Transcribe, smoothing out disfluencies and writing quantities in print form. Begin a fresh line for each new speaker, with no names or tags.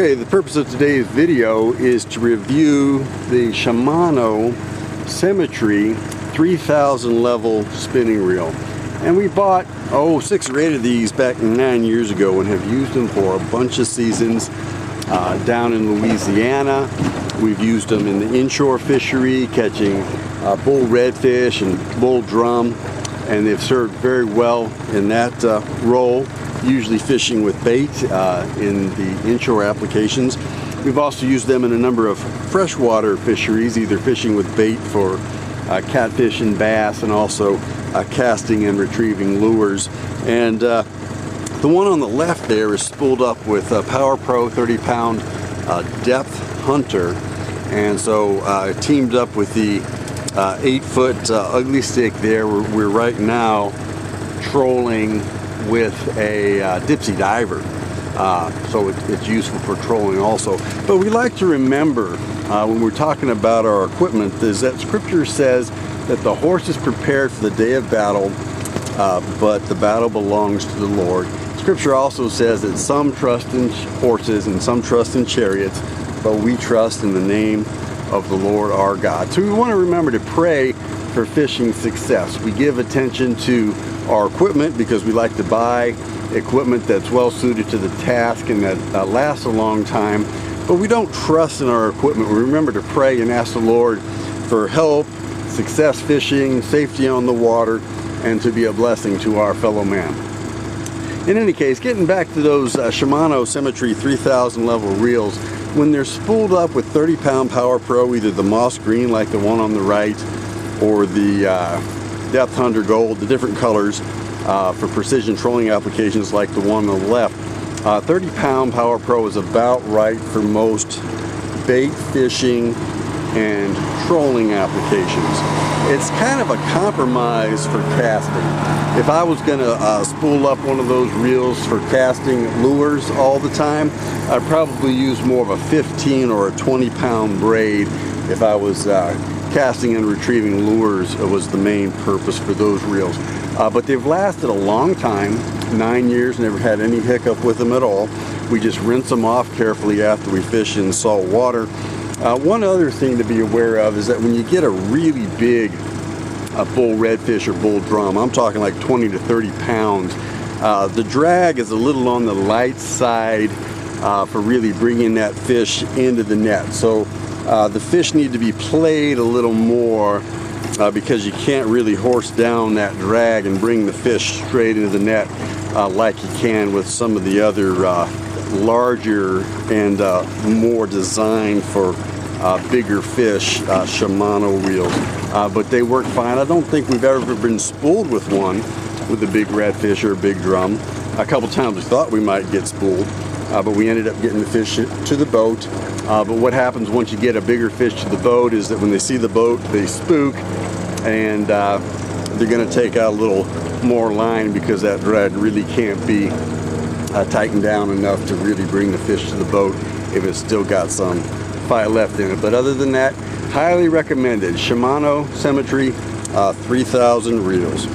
Okay, the purpose of today's video is to review the Shimano Symetre 3000 level spinning reel. And we bought 6 or 8 of these back 9 years ago and have used them for a bunch of seasons down in Louisiana. We've used them in the inshore fishery, catching bull redfish and bull drum, and they've served very well in that role, usually fishing with bait in the inshore applications. We've also used them in a number of freshwater fisheries, either fishing with bait for catfish and bass, and also casting and retrieving lures. And the one on the left there is spooled up with a Power Pro 30-pound depth hunter, and so I teamed up with the 8-foot ugly stick there. We're right now trolling with a dipsy diver, so it's useful for trolling also. But we like to remember when we're talking about our equipment is that Scripture says that the horse is prepared for the day of battle, but the battle belongs to the Lord. Scripture also says that some trust in horses and some trust in chariots, but we trust in the name of the Lord our God. So we want to remember to pray for fishing success. We give attention to our equipment because we like to buy equipment that's well suited to the task and that lasts a long time, but we don't trust in our equipment. We remember to pray and ask the Lord for help, success fishing, safety on the water, and to be a blessing to our fellow man. In any case, getting back to those Shimano Symetre 3000 level reels, when they're spooled up with 30-pound Power Pro, either the moss green like the one on the right or the Depth Hunter Gold, the different colors for precision trolling applications like the one on the left, 30-pound Power Pro is about right for most bait fishing and trolling applications. It's kind of a compromise for casting. If I was going to spool up one of those reels for casting lures all the time, I'd probably use more of a 15 or a 20-pound braid if I was casting and retrieving lures. It was the main purpose for those reels. But they've lasted a long time, 9 years, never had any hiccup with them at all. We just rinse them off carefully after we fish in salt water. One other thing to be aware of is that when you get a really big bull redfish or bull drum, I'm talking like 20 to 30 pounds, the drag is a little on the light side for really bringing that fish into the net. So the fish need to be played a little more because you can't really horse down that drag and bring the fish straight into the net like you can with some of the other larger and more designed for bigger fish Shimano reels, but they work fine. I don't think we've ever been spooled with one with a big redfish or a big drum. A couple times we thought we might get spooled, but we ended up getting the fish to the boat. But what happens once you get a bigger fish to the boat is that when they see the boat, they spook, and they're going to take out a little more line because that drag really can't be tightened down enough to really bring the fish to the boat if it's still got some fight left in it. But other than that, highly recommended Shimano Symetre 3000 reels.